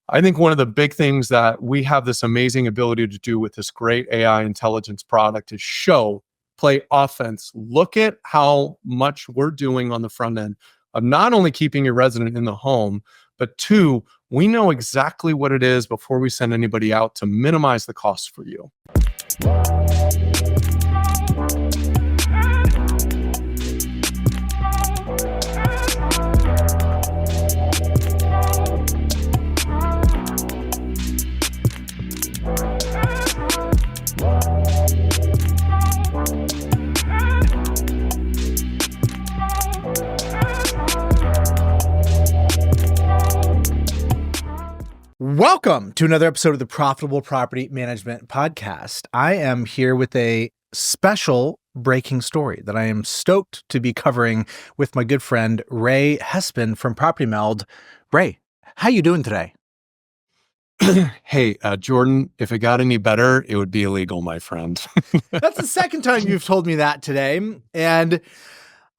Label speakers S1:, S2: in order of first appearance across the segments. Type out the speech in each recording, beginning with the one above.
S1: I think one of the big things that we have this amazing ability to do with this great AI intelligence product is play offense. Look at how much we're doing on the front end of not only keeping your resident in the home, but two, we know exactly what it is before we send anybody out to minimize the costs for you.
S2: Welcome to another episode of the Profitable Property Management Podcast. I am here with a special breaking story that I am stoked to be covering with my good friend Ray Hespen from PropertyMeld. Ray, how you doing today?
S1: Hey, Jordan, if it got any better, it would be illegal, my friend.
S2: That's the second time you've told me that today, and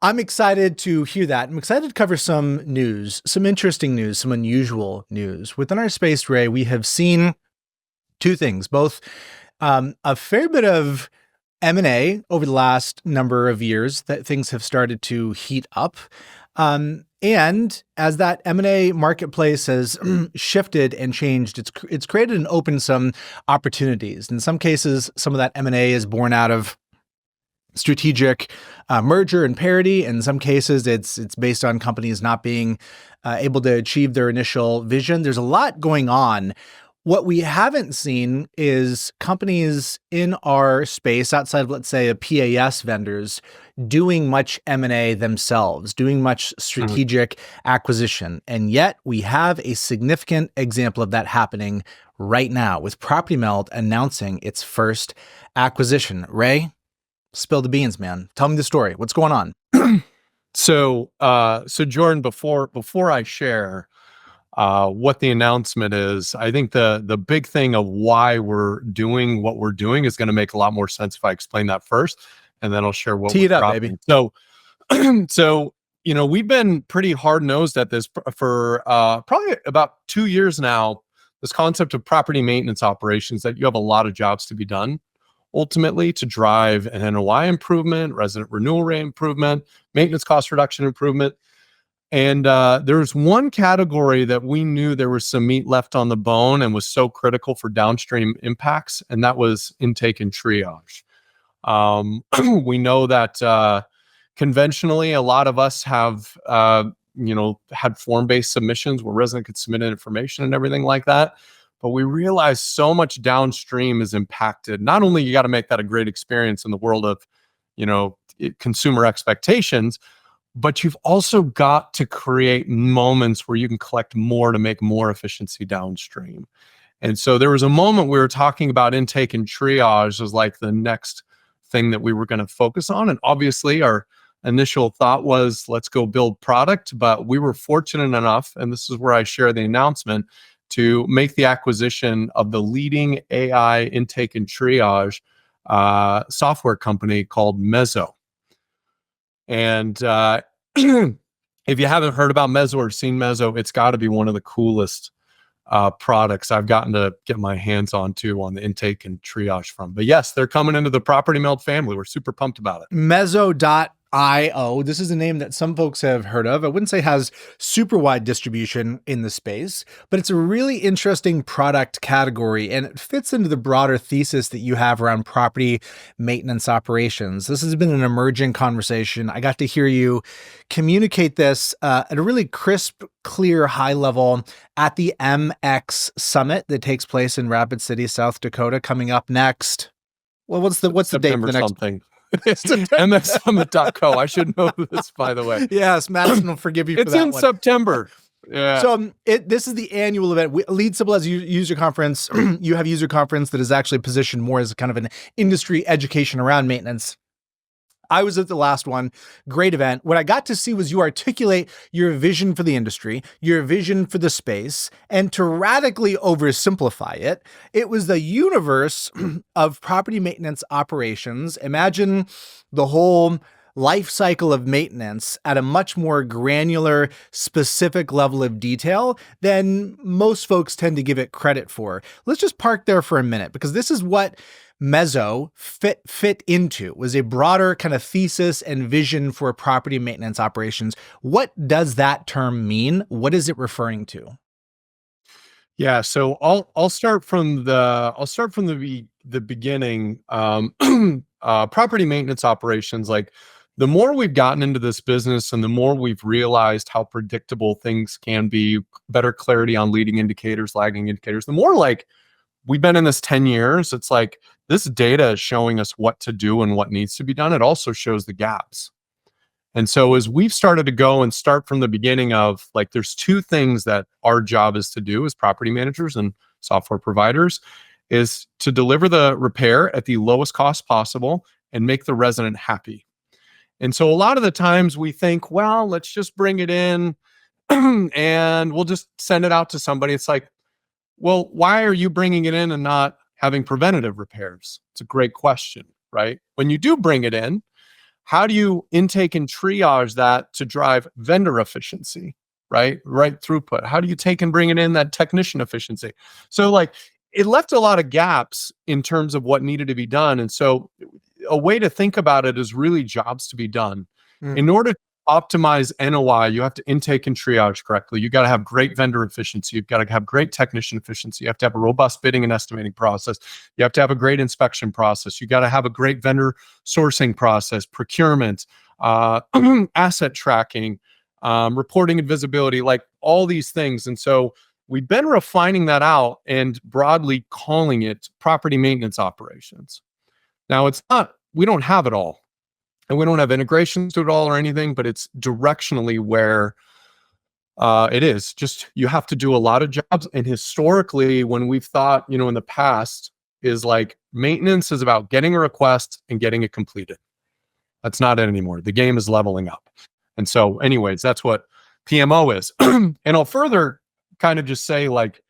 S2: I'm excited to hear that. I'm excited to cover some news, some interesting news, some unusual news. Within our space, Ray, we have seen two things, both a fair bit of M&A over the last number of years that things have started to heat up. And as that M&A marketplace has shifted and changed, it's created and opened some opportunities. In some cases, some of that M&A is born out of strategic merger and parity. In some cases, it's based on companies not being able to achieve their initial vision. There's a lot going on. What we haven't seen is companies in our space outside of, let's say, a PAS vendors doing much M&A themselves, doing much strategic acquisition. And yet we have a significant example of that happening right now with PropertyMeld announcing its first acquisition. Ray, spill the beans, man. Tell me the story. What's going on?
S1: So Jordan, before I share what the announcement is, I think the big thing of why we're doing what we're doing is going to make a lot more sense if I explain that first, and then I'll share what.
S2: Tee it up, baby.
S1: So we've been pretty hard nosed at this for probably about 2 years now. This concept of property maintenance operations, that you have a lot of jobs to be done, ultimately to drive an NOI improvement, resident renewal rate improvement, maintenance cost reduction improvement. And there's one category that we knew there was some meat left on the bone and was so critical for downstream impacts, and that was intake and triage. We know that conventionally, a lot of us have had form-based submissions where resident could submit information and everything like that. But we realize so much downstream is impacted. Not only you got to make that a great experience in the world of, consumer expectations, but you've also got to create moments where you can collect more to make more efficiency downstream. And so there was a moment we were talking about intake and triage as like the next thing that we were going to focus on. And obviously our initial thought was, let's go build product. But we were fortunate enough, and this is where I share the announcement, to make the acquisition of the leading AI intake and triage software company called Mezo. And if you haven't heard about Mezo or seen Mezo, it's got to be one of the coolest products I've gotten to get my hands on too on the intake and triage front. But yes, they're coming into the PropertyMeld family. We're super pumped about it.
S2: Mezo.io. This is a name that some folks have heard of. I wouldn't say has super wide distribution in the space, but it's a really interesting product category, and it fits into the broader thesis that you have around property maintenance operations. This has been an emerging conversation. I got to hear you communicate this at a really crisp, clear, high level at the MX Summit that takes place in Rapid City, South Dakota, coming up next. Well, what's the date for the next
S1: something? mxsummit.co. I should know this, by the way.
S2: Yes, Madison will forgive you for that one.
S1: It's in September. Yeah.
S2: So this is the annual event. Lead Simple has user conference. You have user conference that is actually positioned more as kind of an industry education around maintenance. I was at the last one. Great event. What I got to see was you articulate your vision for the industry, your vision for the space, and to radically oversimplify it, it was the universe of property maintenance operations. Imagine the whole life cycle of maintenance at a much more granular, specific level of detail than most folks tend to give it credit for. Let's just park there for a minute, because this is what Mezo fit into, was a broader kind of thesis and vision for property maintenance operations. What does that term mean? What is it referring to?
S1: Yeah, so I'll start from the beginning. Property maintenance operations, like the more we've gotten into this business and the more we've realized how predictable things can be, better clarity on leading indicators, lagging indicators, the more like we've been in this 10 years, it's like this data is showing us what to do and what needs to be done. It also shows the gaps. And so as we've started to go and start from the beginning of like, there's two things that our job is to do as property managers and software providers, is to deliver the repair at the lowest cost possible and make the resident happy. And so a lot of the times we think, well, let's just bring it in and we'll just send it out to somebody. It's like, well, why are you bringing it in and not having preventative repairs? It's a great question, right? When you do bring it in, how do you intake and triage that to drive vendor efficiency, right? Right throughput. How do you take and bring it in that technician efficiency? So like it left a lot of gaps in terms of what needed to be done. And so a way to think about it is really jobs to be done. In order to optimize NOI, you have to intake and triage correctly. You got to have great vendor efficiency. You've got to have great technician efficiency. You have to have a robust bidding and estimating process. You have to have a great inspection process. You got to have a great vendor sourcing process, procurement, asset tracking, reporting and visibility, like all these things. And so we've been refining that out and broadly calling it property maintenance operations. Now it's not, we don't have it all. And we don't have integrations to it all or anything, but it's directionally where it is. Just you have to do a lot of jobs. And historically, when we've thought, in the past, is like maintenance is about getting a request and getting it completed. That's not it anymore. The game is leveling up. And so anyways, that's what PMO is. And I'll further kind of just say, like,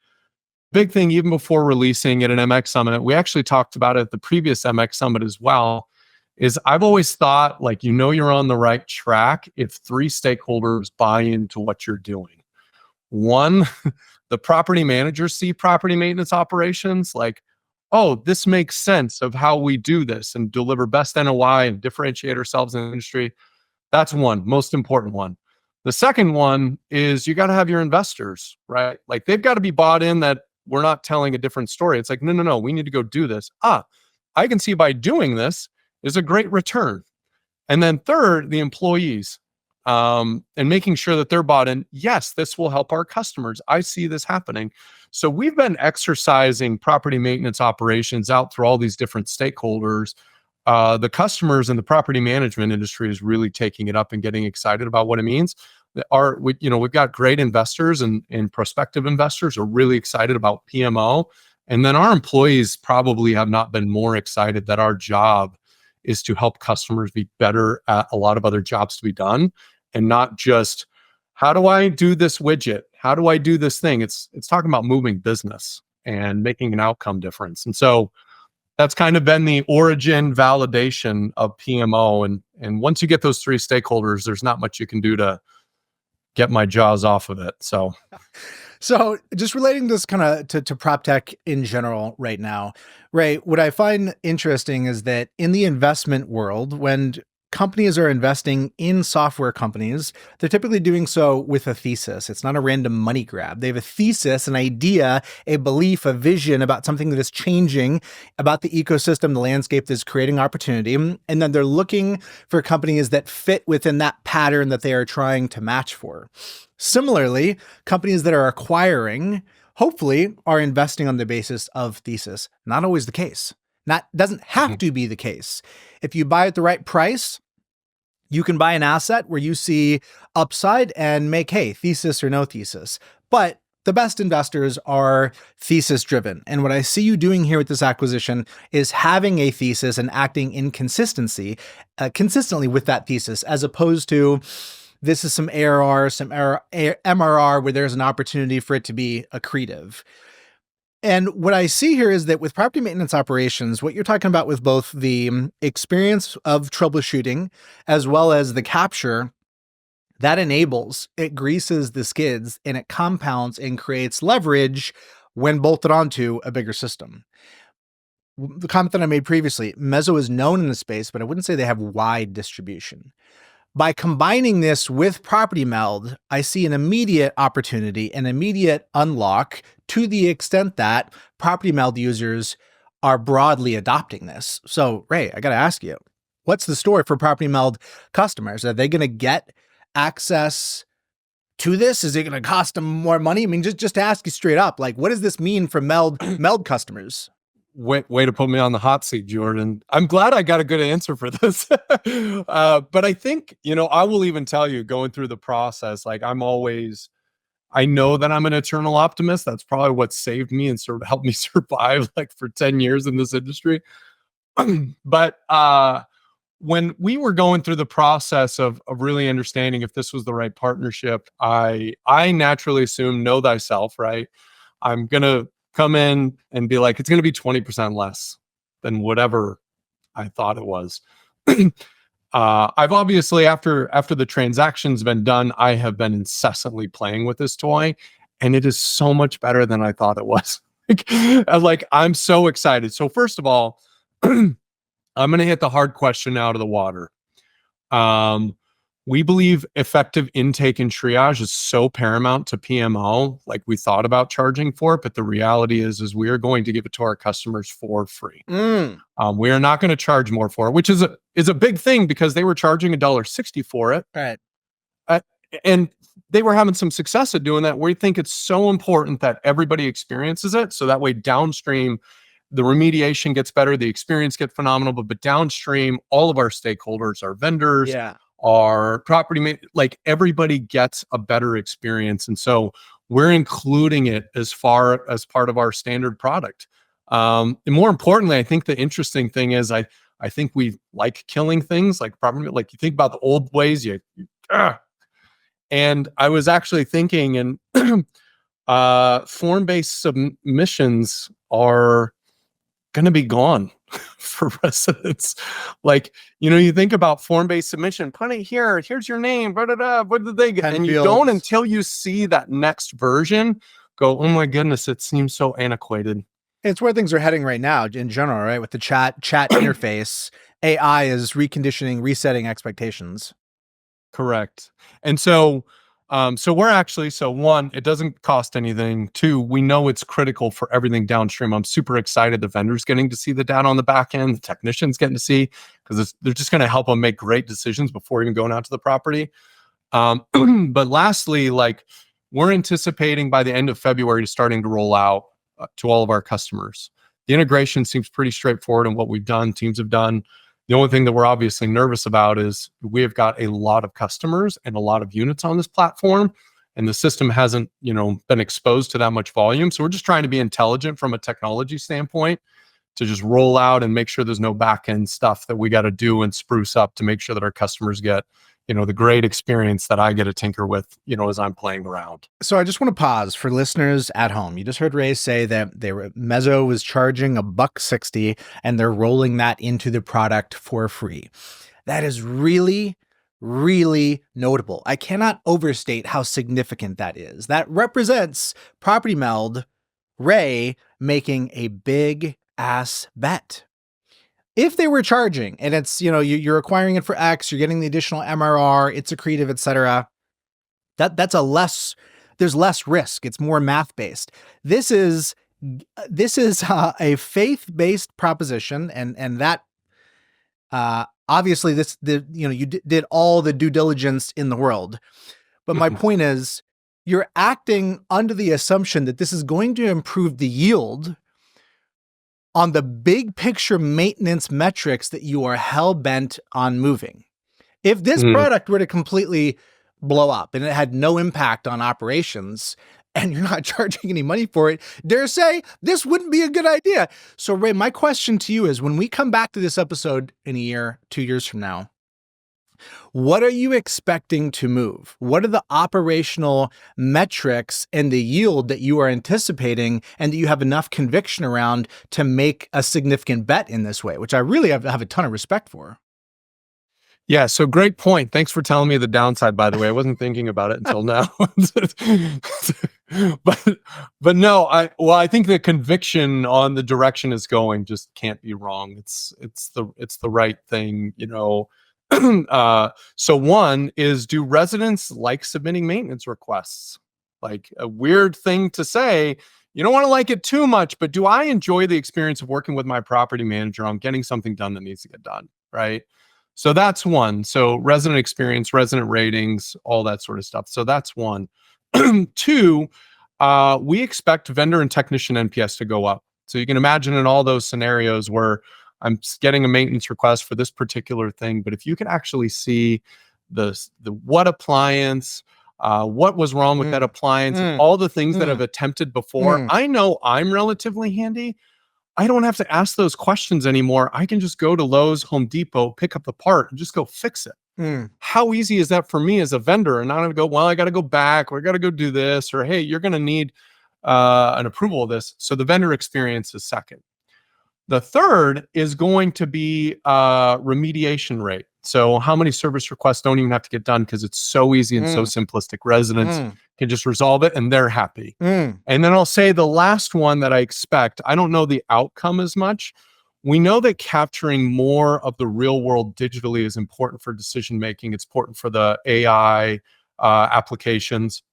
S1: big thing, even before releasing at an MX Summit, we actually talked about it at the previous MX Summit as well, is I've always thought, like, you're on the right track if three stakeholders buy into what you're doing. One, the property managers see property maintenance operations like, oh, this makes sense of how we do this and deliver best NOI and differentiate ourselves in the industry. That's one, most important one. The second one is you got to have your investors, right? Like they've got to be bought in that we're not telling a different story. It's like, no, we need to go do this. I can see by doing this is a great return. And then third, the employees, and making sure that they're bought in. Yes, this will help our customers. I see this happening. So we've been exercising property maintenance operations out through all these different stakeholders. The customers in the property management industry is really taking it up and getting excited about what it means. We've got great investors and prospective investors are really excited about PMO. And then our employees probably have not been more excited that our job is to help customers be better at a lot of other jobs to be done, and not just, how do I do this widget? How do I do this thing? It's talking about moving business and making an outcome difference. And so that's kind of been the origin validation of PMO. And once you get those three stakeholders, there's not much you can do to get my jaws off of it.
S2: So just relating this kind of to prop tech in general right now, Ray, what I find interesting is that in the investment world, when companies are investing in software companies, they're typically doing so with a thesis. It's not a random money grab. They have a thesis, an idea, a belief, a vision about something that is changing, about the ecosystem, the landscape that's creating opportunity. And then they're looking for companies that fit within that pattern that they are trying to match for. Similarly, companies that are acquiring, hopefully, are investing on the basis of thesis. Not always the case. Doesn't have to be the case. If you buy at the right price, you can buy an asset where you see upside and make, hey, thesis or no thesis. But the best investors are thesis driven. And what I see you doing here with this acquisition is having a thesis and acting in consistently with that thesis, as opposed to this is some ARR, some MRR where there's an opportunity for it to be accretive. And what I see here is that with property maintenance operations, what you're talking about with both the experience of troubleshooting as well as the capture, that enables, it greases the skids and it compounds and creates leverage when bolted onto a bigger system. The comment that I made previously, Mezo is known in the space, but I wouldn't say they have wide distribution. By combining this with PropertyMeld, I see an immediate opportunity, an immediate unlock to the extent that PropertyMeld users are broadly adopting this. So, Ray, I got to ask you, what's the story for PropertyMeld customers? Are they going to get access to this? Is it going to cost them more money? I mean, just to ask you straight up, like, what does this mean for Meld customers?
S1: Way to put me on the hot seat, Jordan. I'm glad I got a good answer for this. But I think, I will even tell you, going through the process, like I know that I'm an eternal optimist. That's probably what saved me and sort of helped me survive like for 10 years in this industry. But when we were going through the process of really understanding if this was the right partnership, I naturally assumed know thyself, right? I'm going to come in and be like, it's going to be 20% less than whatever I thought it was. I've obviously, after the transaction's been done, I have been incessantly playing with this toy, and it is so much better than I thought it was. I'm so excited. So first of all, I'm going to hit the hard question out of the water. We believe effective intake and triage is so paramount to PMO, like we thought about charging for it, but the reality is we are going to give it to our customers for free. We are not going to charge more for it, which is a big thing because they were charging $1.60 for it.
S2: Right.
S1: And they were having some success at doing that. We think it's so important that everybody experiences it. So that way downstream, the remediation gets better, the experience gets phenomenal, but downstream, all of our stakeholders, our vendors, our property, like everybody gets a better experience. And so we're including it as far as part of our standard product. And more importantly, I think the interesting thing is I think we like killing things like property, like you think about the old ways, and I was actually thinking, and form-based submissions are going to be gone for residents. Like, you think about form-based submission, put it here, here's your name, what did they get? And you don't until you see that next version go, oh my goodness, it seems so antiquated.
S2: It's where things are heading right now in general, right? With the chat interface, AI is reconditioning, resetting expectations.
S1: Correct. And so we're actually, one, it doesn't cost anything. Two, we know it's critical for everything downstream. I'm super excited. The vendor's getting to see the data on the back end. The technician's getting to see, because they're just going to help them make great decisions before even going out to the property. But lastly, we're anticipating by the end of February to starting to roll out to all of our customers. The integration seems pretty straightforward in what we've done, teams have done. The only thing that we're obviously nervous about is we have got a lot of customers and a lot of units on this platform, and the system hasn't, been exposed to that much volume. So we're just trying to be intelligent from a technology standpoint to just roll out and make sure there's no back end stuff that we got to do and spruce up to make sure that our customers get, the great experience that I get to tinker with, as I'm playing around.
S2: So I just want to pause for listeners at home. You just heard Ray say that Mezo was charging $1.60 and they're rolling that into the product for free. That is really, really notable. I cannot overstate how significant that is. That represents PropertyMeld, Ray, making a big ass bet. If they were charging and it's, you're acquiring it for X, you're getting the additional MRR, it's accretive, et cetera, there's less risk. It's more math-based. This is a faith-based proposition. And that, obviously you did all the due diligence in the world. But my point is, you're acting under the assumption that this is going to improve the yield on the big picture maintenance metrics that you are hell-bent on moving. If this product were to completely blow up and it had no impact on operations and you're not charging any money for it, dare say, this wouldn't be a good idea. So Ray, my question to you is, when we come back to this episode in a year, 2 years from now, What are you expecting to move? What are the operational metrics and the yield that you are anticipating and that you have enough conviction around to make a significant bet in this way, which I really have a ton of respect for.
S1: Yeah, so great point. Thanks for telling me the downside, by the way. I wasn't thinking about it until now. but no, I think the conviction on the direction is going just can't be wrong. It's the right thing, you know. So one is, do residents like submitting maintenance requests? Like, a weird thing to say. You don't want to like it too much, but do I enjoy the experience of working with my property manager on getting something done that needs to get done, right? So that's one. So resident experience, resident ratings, all that sort of stuff. So that's one. Two, we expect vendor and technician NPS to go up. So you can imagine in all those scenarios where I'm getting a maintenance request for this particular thing, but if you can actually see the what appliance, what was wrong with that appliance, all the things that I've attempted before, I know I'm relatively handy. I don't have to ask those questions anymore. I can just go to Lowe's, Home Depot, pick up the part, and just go fix it. How easy is that for me as a vendor? And not to go, well, I got to go back, or I got to go do this, or hey, you're going to need an approval of this. So the vendor experience is second. The third is going to be remediation rate. So how many service requests don't even have to get done because it's so easy and so simplistic. Residents can just resolve it and they're happy. And then I'll say the last one that I expect, I don't know the outcome as much. We know that capturing more of the real world digitally is important for decision making. It's important for the AI applications.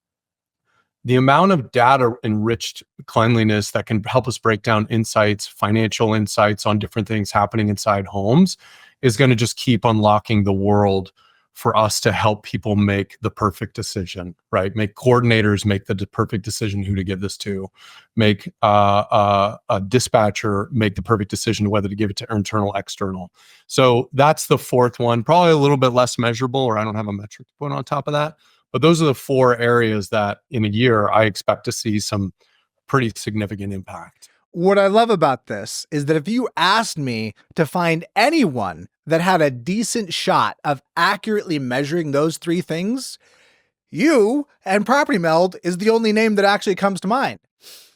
S1: The amount of data enriched cleanliness that can help us break down insights, financial insights on different things happening inside homes is going to just keep unlocking the world for us to help people make the perfect decision, right? Make coordinators make the perfect decision who to give this to, make a dispatcher make the perfect decision whether to give it to internal, external. So that's the fourth one, probably a little bit less measurable, or I don't have a metric to put on top of that. But those are the four areas that in a year I expect to see some pretty significant impact.
S2: What I love about this is that if you asked me to find anyone that had a decent shot of accurately measuring those three things, you and PropertyMeld is the only name that actually comes to mind.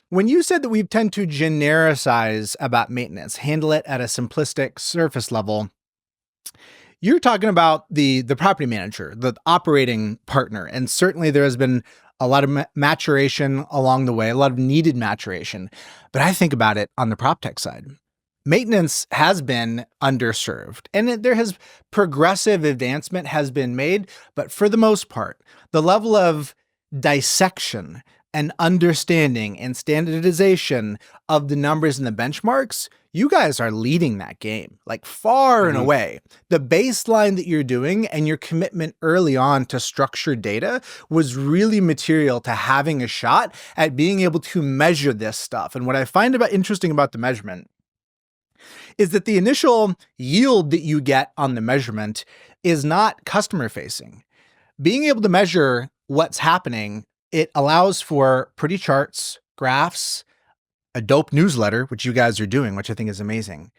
S2: When you said that we tend to genericize about maintenance, handle it at a simplistic surface level, you're talking about the property manager, the operating partner. And certainly there has been a lot of maturation along the way, a lot of needed maturation. But I think about it on the prop tech side. Maintenance has been underserved, and there has progressive advancement has been made. But for the most part, the level of dissection and understanding and standardization of the numbers and the benchmarks, you guys are leading that game, like far and away. The baseline that you're doing and your commitment early on to structured data was really material to having a shot at being able to measure this stuff. And what I find interesting about the measurement is that the initial yield that you get on the measurement is not customer facing. Being able to measure what's happening, it allows for pretty charts, graphs, a dope newsletter, which you guys are doing, which I think is amazing.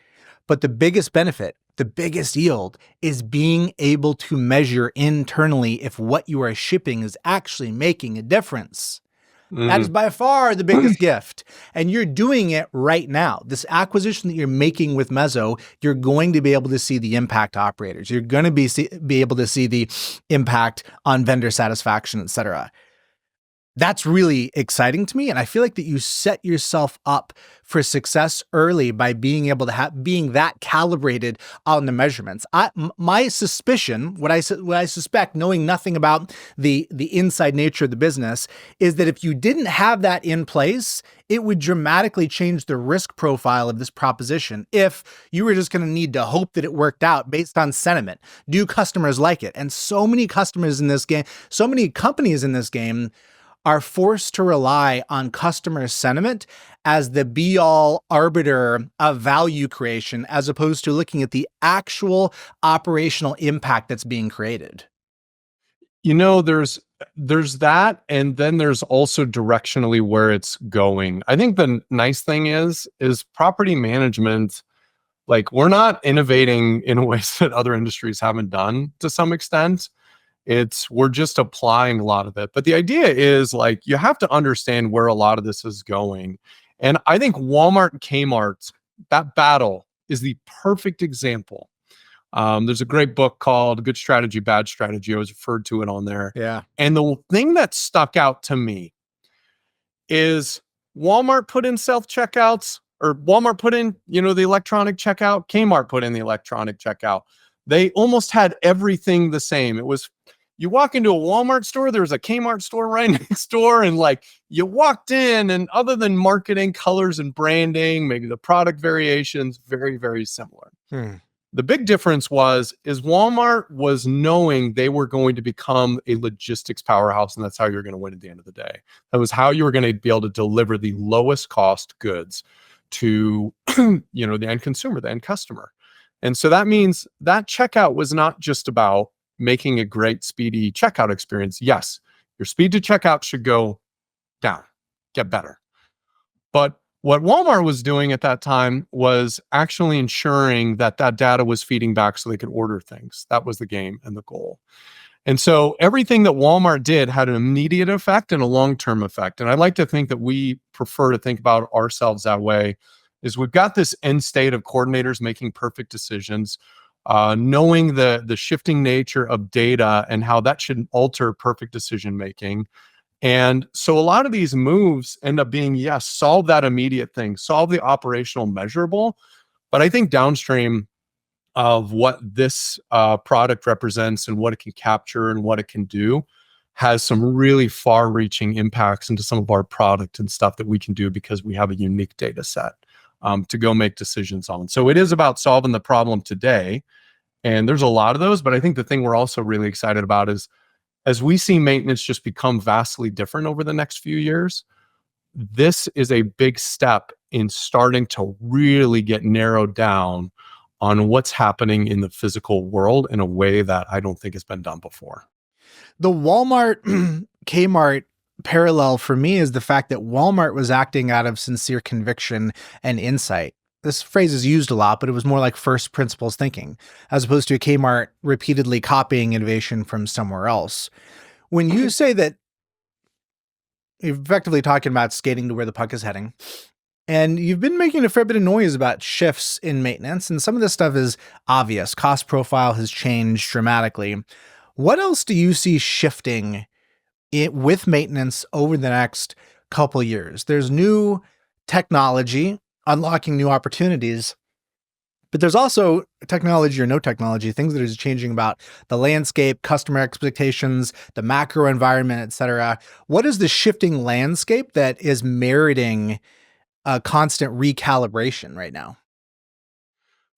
S2: But the biggest benefit, the biggest yield, is being able to measure internally if what you are shipping is actually making a difference. That is by far the biggest gift. And you're doing it right now. This acquisition that you're making with Mezo, you're going to be able to see the impact to operators. You're going to be able to see the impact on vendor satisfaction, et cetera. That's really exciting to me. And I feel like that you set yourself up for success early by being able to being that calibrated on the measurements. My suspicion, what I suspect, knowing nothing about the inside nature of the business, is that if you didn't have that in place, it would dramatically change the risk profile of this proposition if you were just going to need to hope that it worked out based on sentiment. Do customers like it? And so many customers in this game, so many companies in this game are forced to rely on customer sentiment as the be-all arbiter of value creation, as opposed to looking at the actual operational impact that's being created.
S1: You know, there's that, and then there's also directionally where it's going. I think the nice thing is property management, Like, we're not innovating in ways that other industries haven't done to some extent. We're just applying a lot of it. But the idea is, like, you have to understand where a lot of this is going. And I think Walmart and Kmart, that battle is the perfect example. There's a great book called Good Strategy, Bad Strategy. I was referred to it on there.
S2: Yeah.
S1: And the thing that stuck out to me is Walmart put in self-checkouts, or Walmart put in, the electronic checkout. Kmart put in the electronic checkout. They almost had everything the same. It was, you walk into a Walmart store, there's a Kmart store right next door, and like, you walked in, and other than marketing, colors, and branding, maybe the product variations, very, very similar. The big difference is Walmart was knowing they were going to become a logistics powerhouse, and that's how you're going to win at the end of the day. That was how you were going to be able to deliver the lowest cost goods to the end consumer, the end customer. And so that means that checkout was not just about making a great, speedy checkout experience. Yes, your speed to checkout should go down, get better. But what Walmart was doing at that time was actually ensuring that data was feeding back so they could order things. That was the game and the goal. And so everything that Walmart did had an immediate effect and a long-term effect. And I like to think that we prefer to think about ourselves that way, is we've got this end state of coordinators making perfect decisions, knowing the shifting nature of data and how that should alter perfect decision-making. And so a lot of these moves end up being, yes, solve that immediate thing, solve the operational measurable. But I think downstream of what this product represents and what it can capture and what it can do has some really far-reaching impacts into some of our product and stuff that we can do because we have a unique data set to go make decisions on. So it is about solving the problem today. And there's a lot of those, but I think the thing we're also really excited about is, as we see maintenance just become vastly different over the next few years, this is a big step in starting to really get narrowed down on what's happening in the physical world in a way that I don't think has been done before.
S2: The Walmart Kmart parallel for me is the fact that Walmart was acting out of sincere conviction and insight. This phrase is used a lot, but it was more like first principles thinking, as opposed to a Kmart repeatedly copying innovation from somewhere else. When you say that, you're effectively talking about skating to where the puck is heading, and you've been making a fair bit of noise about shifts in maintenance, and some of this stuff is obvious. Cost profile has changed dramatically. What else do you see shifting with maintenance over the next couple years? There's new technology unlocking new opportunities, but there's also technology or no technology, things that is changing about the landscape, customer expectations, the macro environment, et cetera. What is the shifting landscape that is meriting a constant recalibration right now?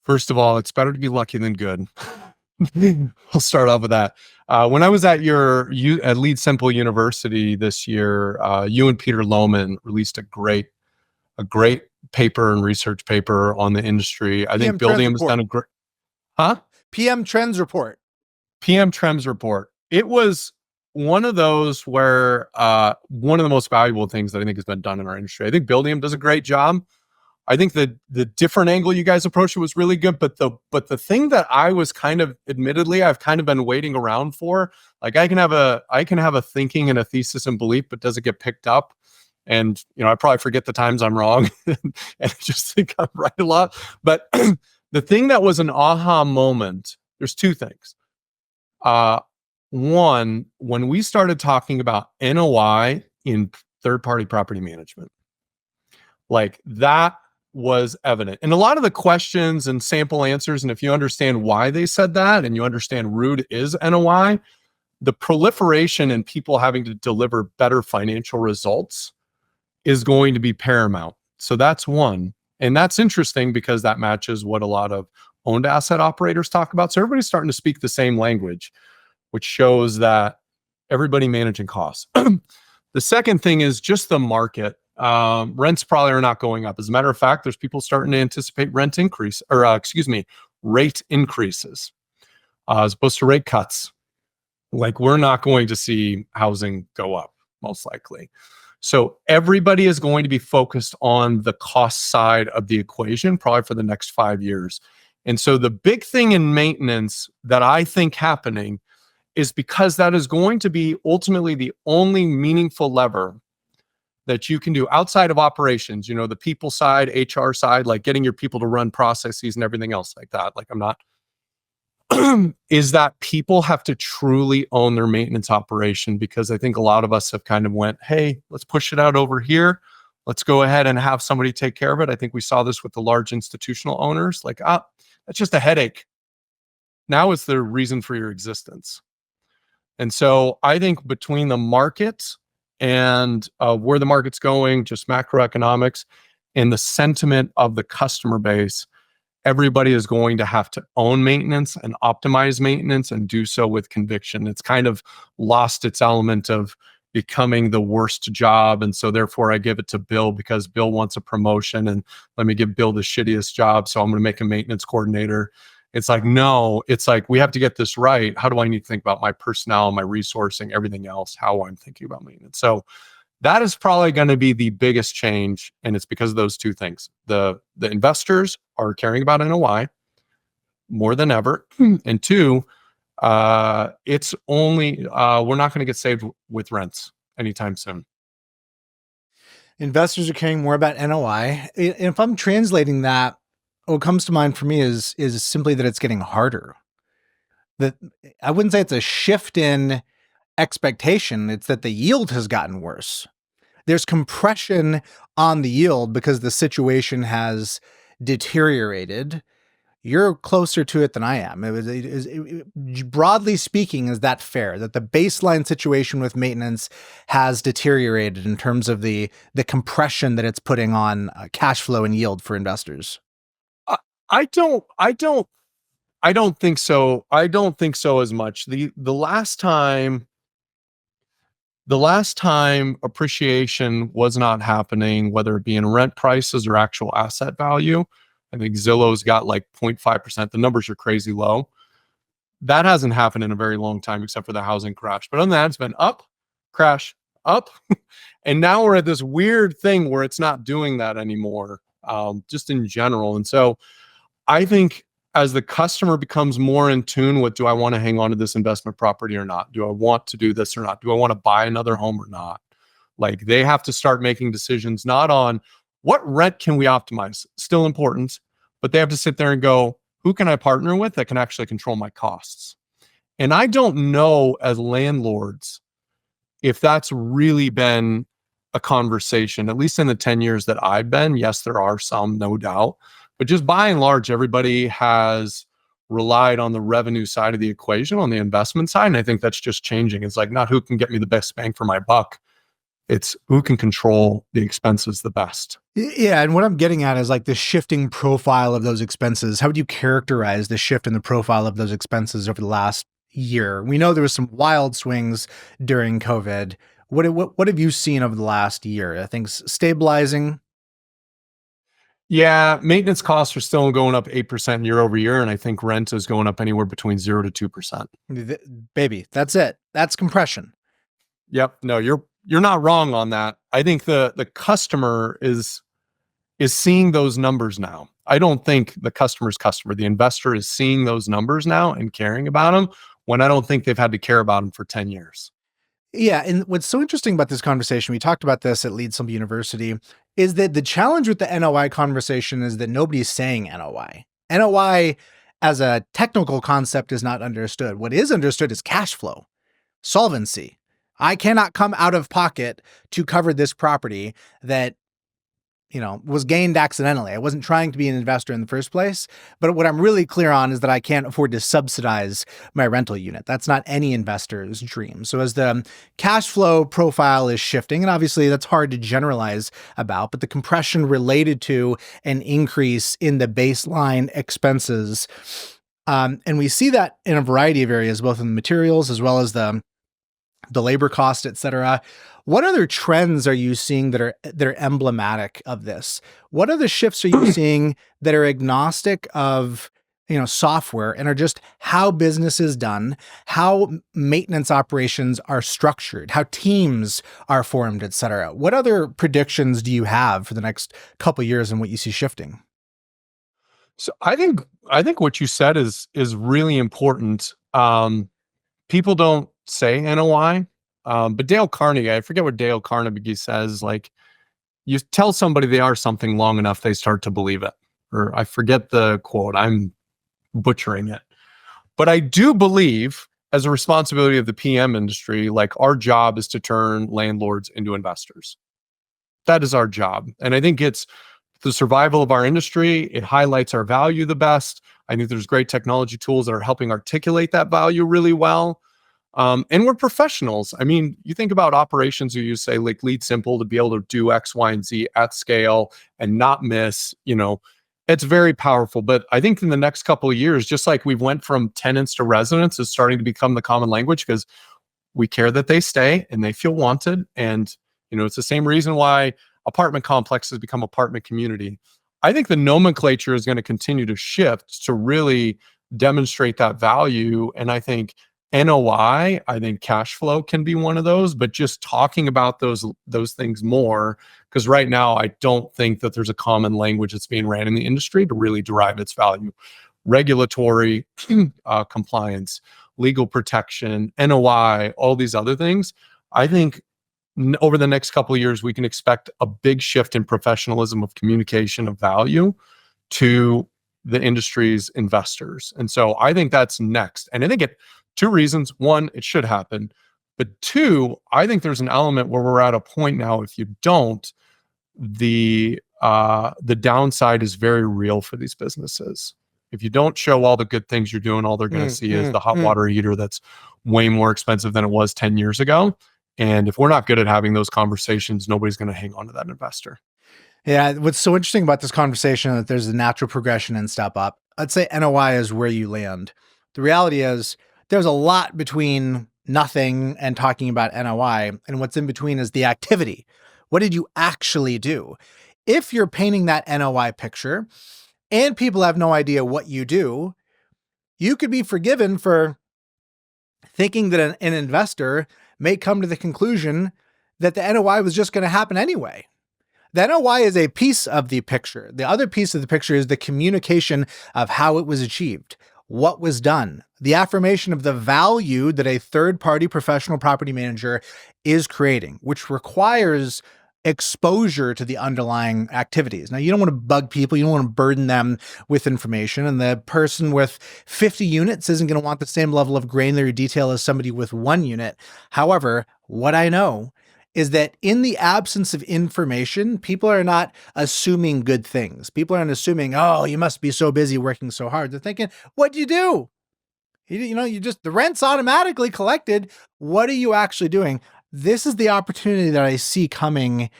S1: First of all, it's better to be lucky than good. I'll start off with that. When I was at at Leeds Simple University this year, you and Peter Lohman released a great paper and research paper on the industry. I think Buildium has done a great,
S2: PM Trends Report.
S1: PM Trends Report. It was one of those where one of the most valuable things that I think has been done in our industry. I think Buildium does a great job. I think the different angle you guys approach it was really good, but the thing that I was admittedly, I've kind of been waiting around for, like, I can have a thinking and a thesis and belief, but does it get picked up? And, I probably forget the times I'm wrong and I just think I'm right a lot. But the thing that was an aha moment, there's two things. One, when we started talking about NOI in third-party property management, like, that was evident. And a lot of the questions and sample answers, and if you understand why they said that and you understand root is NOI, the proliferation in people having to deliver better financial results is going to be paramount. So that's one. And that's interesting because that matches what a lot of owned asset operators talk about. So everybody's starting to speak the same language, which shows that everybody managing costs. The second thing is just the market. Rents probably are not going up. As a matter of fact, there's people starting to anticipate rate increases as opposed to rate cuts. Like, we're not going to see housing go up, most likely. So everybody is going to be focused on the cost side of the equation, probably for the next 5 years. And so the big thing in maintenance that I think happening is because that is going to be ultimately the only meaningful lever that you can do outside of operations, the people side, HR side, like getting your people to run processes and everything else like that. Like I'm not, is that people have to truly own their maintenance operation, because I think a lot of us have kind of went, hey, let's push it out over here. Let's go ahead and have somebody take care of it. I think we saw this with the large institutional owners, like, that's just a headache. Now it's the reason for your existence. And so I think between the market and where the market's going, just macroeconomics, and the sentiment of the customer base, everybody is going to have to own maintenance and optimize maintenance and do so with conviction. It's kind of lost its element of becoming the worst job. And so therefore I give it to Bill because Bill wants a promotion, and let me give Bill the shittiest job, so I'm going to make a maintenance coordinator. It's like, no, it's like, we have to get this right. How do I need to think about my personnel, my resourcing, everything else, how I'm thinking about maintenance? So that is probably going to be the biggest change. And it's because of those two things. The investors are caring about NOI more than ever. And two, it's only, we're not going to get saved with rents anytime soon.
S2: Investors are caring more about NOI. And if I'm translating that, what comes to mind for me is simply that it's getting harder. That I wouldn't say it's a shift in expectation. It's that the yield has gotten worse. There's compression on the yield because the situation has deteriorated. You're closer to it than I am. Broadly speaking, is that fair? That the baseline situation with maintenance has deteriorated in terms of the compression that it's putting on cash flow and yield for investors?
S1: I don't think so. I don't think so as much. The last time appreciation was not happening, whether it be in rent prices or actual asset value, I think Zillow's got like 0.5%. The numbers are crazy low. That hasn't happened in a very long time, except for the housing crash. But on that, it's been up, crash, up. And now we're at this weird thing where it's not doing that anymore, just in general. And so I think as the customer becomes more in tune with, do I want to hang on to this investment property or not? Do I want to do this or not? Do I want to buy another home or not? Like, they have to start making decisions not on what rent can we optimize, still important, but they have to sit there and go, who can I partner with that can actually control my costs? And I don't know, as landlords, if that's really been a conversation, at least in the 10 years that I've been. Yes, there are some, no doubt. But just by and large, everybody has relied on the revenue side of the equation, on the investment side. And I think that's just changing. It's like, not who can get me the best bang for my buck. It's who can control the expenses the best.
S2: Yeah. And what I'm getting at is like the shifting profile of those expenses. How would you characterize the shift in the profile of those expenses over the last year? We know there was some wild swings during COVID. What have you seen over the last year? I think stabilizing.
S1: Yeah, maintenance costs are still going up 8% year over year, and I think rent is going up anywhere between 0 to 2%.
S2: Baby, that's it. That's compression.
S1: Yep. No, you're not wrong on that. I think the customer is seeing those numbers now. I don't think the customer's customer, the investor, is seeing those numbers now and caring about them, when I don't think they've had to care about them for 10 years.
S2: Yeah. And what's so interesting about this conversation, we talked about this at Lead Some University, is that the challenge with the NOI conversation is that nobody's saying NOI. NOI as a technical concept is not understood. What is understood is cash flow, solvency. I cannot come out of pocket to cover this property that, was gained accidentally. I wasn't trying to be an investor in the first place, but what I'm really clear on is that I can't afford to subsidize my rental unit. That's not any investor's dream. So as the cash flow profile is shifting, and obviously that's hard to generalize about, but the compression related to an increase in the baseline expenses, and we see that in a variety of areas, both in the materials as well as the labor cost, et cetera. What other trends are you seeing that are emblematic of this? What other shifts are you seeing that are agnostic of software and are just how business is done, how maintenance operations are structured, how teams are formed, et cetera. What other predictions do you have for the next couple of years and what you see shifting?
S1: So I think what you said is really important. People don't say NOI, but Dale Carnegie, I forget what Dale Carnegie says. Like, you tell somebody they are something long enough, they start to believe it. Or I forget the quote. I'm butchering it. But I do believe, as a responsibility of the PM industry, like, our job is to turn landlords into investors. That is our job. And I think it's the survival of our industry. It highlights our value the best. I think there's great technology tools that are helping articulate that value really well. And we're professionals. I mean, you think about operations where you say, like, Lead Simple to be able to do X, Y, and Z at scale and not miss, it's very powerful. But I think in the next couple of years, just like we've went from tenants to residents, is starting to become the common language, because we care that they stay and they feel wanted. And, it's the same reason why apartment complexes become apartment community. I think the nomenclature is going to continue to shift to really demonstrate that value. And I think NOI, I think cash flow can be one of those, but just talking about those things more, because right now I don't think that there's a common language that's being ran in the industry to really derive its value. Regulatory compliance, legal protection, NOI, all these other things. I think over the next couple of years, we can expect a big shift in professionalism of communication of value to the industry's investors. And so I think that's next. And I think two reasons. One, it should happen. But two, I think there's an element where we're at a point now, if you don't, the downside is very real for these businesses. If you don't show all the good things you're doing, all they're going to see is the hot water heater that's way more expensive than it was 10 years ago. And if we're not good at having those conversations, nobody's going to hang on to that investor.
S2: Yeah. What's so interesting about this conversation is that there's a natural progression and step up. I'd say NOI is where you land. The reality is there's a lot between nothing and talking about NOI, and what's in between is the activity. What did you actually do? If you're painting that NOI picture and people have no idea what you do, you could be forgiven for thinking that an investor may come to the conclusion that the NOI was just going to happen anyway. The NOI is a piece of the picture. The other piece of the picture is the communication of how it was achieved, what was done, the affirmation of the value that a third-party professional property manager is creating, which requires exposure to the underlying activities. Now, you don't want to bug people. You don't want to burden them with information. And the person with 50 units isn't going to want the same level of granular detail as somebody with 1 unit. However, what I know is that in the absence of information, people are not assuming good things. People aren't assuming, oh, you must be so busy working so hard. They're thinking, what'd you do? The rent's automatically collected. What are you actually doing? This is the opportunity that I see coming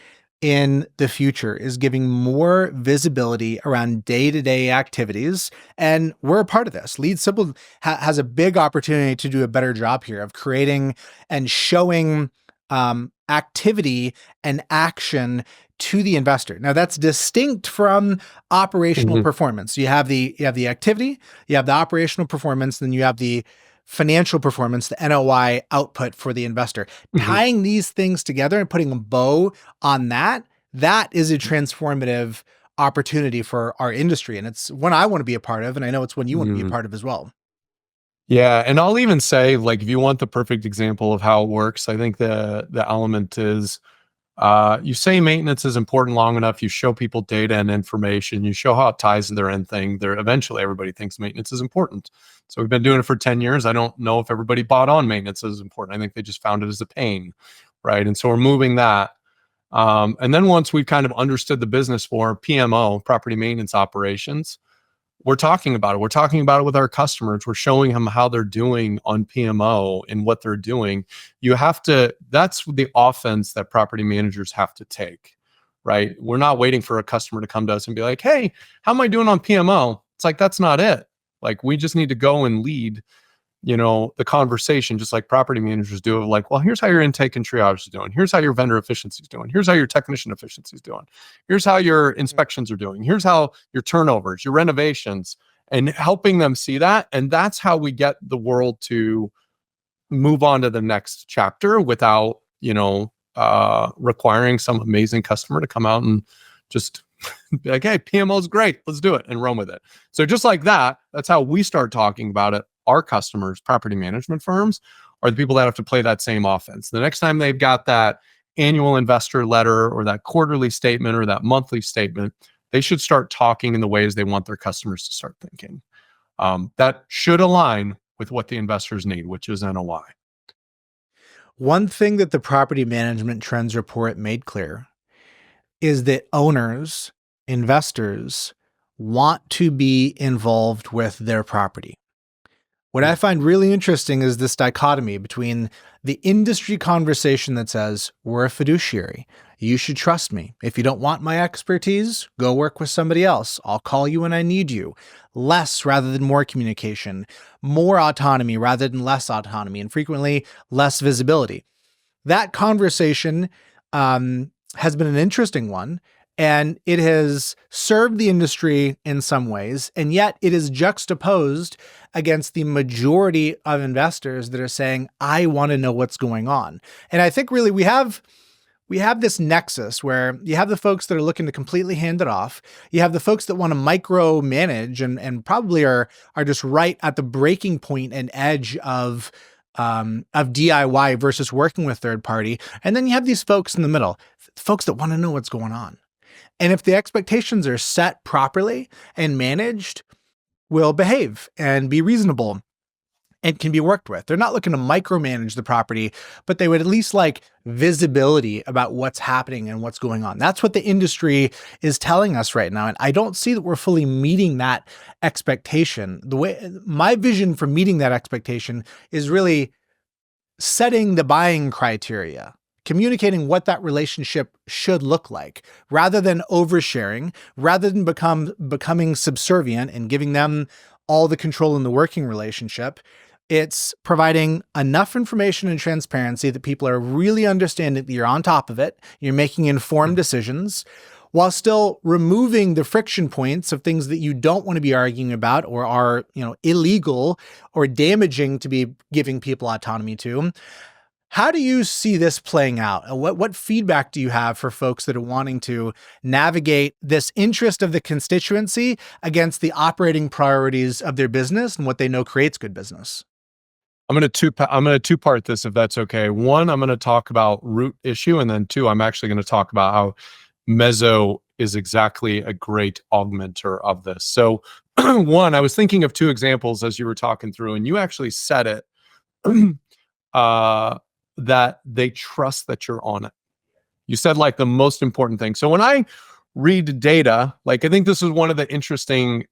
S2: in the future, is giving more visibility around day-to-day activities. And we're a part of this. Lead Simple has a big opportunity to do a better job here of creating and showing activity and action to the investor. Now, that's distinct from operational performance. You have the activity, you have the operational performance, then you have the financial performance, the NOI output for the investor. Tying these things together and putting a bow on that is a transformative opportunity for our industry. And it's one I want to be a part of. And I know it's one you want to be a part of as well.
S1: Yeah. And I'll even say, like, if you want the perfect example of how it works, I think the element is, you say maintenance is important long enough, you show people data and information, you show how it ties to their end thing, eventually everybody thinks maintenance is important. So we've been doing it for 10 years. I don't know if everybody bought on maintenance as important. I think they just found it as a pain, right? And so we're moving that. And then once we've kind of understood the business for PMO, property maintenance operations, we're talking about it. We're talking about it with our customers. We're showing them how they're doing on PMO and what they're doing. That's the offense that property managers have to take, right? We're not waiting for a customer to come to us and be like, hey, how am I doing on PMO? It's like, that's not it. Like, we just need to go and lead, the conversation, just like property managers do, of like, well, here's how your intake and triage is doing. Here's how your vendor efficiency is doing. Here's how your technician efficiency is doing. Here's how your inspections are doing. Here's how your turnovers, your renovations. and helping them see that. And that's how we get the world to move on to the next chapter without, requiring some amazing customer to come out and just be like, hey, PMO is great, let's do it, and run with it. So just like that, that's how we start talking about it. Our customers, property management firms, are the people that have to play that same offense. The next time they've got that annual investor letter or that quarterly statement or that monthly statement, they should start talking in the ways they want their customers to start thinking. That should align with what the investors need, which is NOI.
S2: One thing that the Property Management Trends Report made clear is that owners, investors want to be involved with their property. What I find really interesting is this dichotomy between the industry conversation that says, we're a fiduciary. You should trust me. If you don't want my expertise, go work with somebody else. I'll call you when I need you. Less rather than more communication, more autonomy rather than less autonomy, and frequently less visibility. That conversation has been an interesting one, and it has served the industry in some ways, and yet it is juxtaposed against the majority of investors that are saying, I want to know what's going on. And I think really we have this nexus where you have the folks that are looking to completely hand it off. You have the folks that want to micromanage and probably are just right at the breaking point and edge of DIY versus working with third party. And then you have these folks in the middle, folks that want to know what's going on. And if the expectations are set properly and managed, will behave and be reasonable and can be worked with. They're not looking to micromanage the property, but they would at least like visibility about what's happening and what's going on. That's what the industry is telling us right now. And I don't see that we're fully meeting that expectation. The way my vision for meeting that expectation is really setting the buying criteria, communicating what that relationship should look like, rather than oversharing, rather than becoming subservient and giving them all the control in the working relationship. It's providing enough information and transparency that people are really understanding that you're on top of it, you're making informed decisions, while still removing the friction points of things that you don't want to be arguing about or are, illegal or damaging to be giving people autonomy to. How do you see this playing out? What feedback do you have for folks that are wanting to navigate this interest of the constituency against the operating priorities of their business and what they know creates good business?
S1: I'm going to two-part this, if that's okay. One, I'm going to talk about root issue, and then two, I'm actually going to talk about how Mezo is exactly a great augmenter of this. So one, I was thinking of two examples as you were talking through, and you actually said it, that they trust that you're on it. You said like the most important thing. So when I read data, like I think this is one of the interesting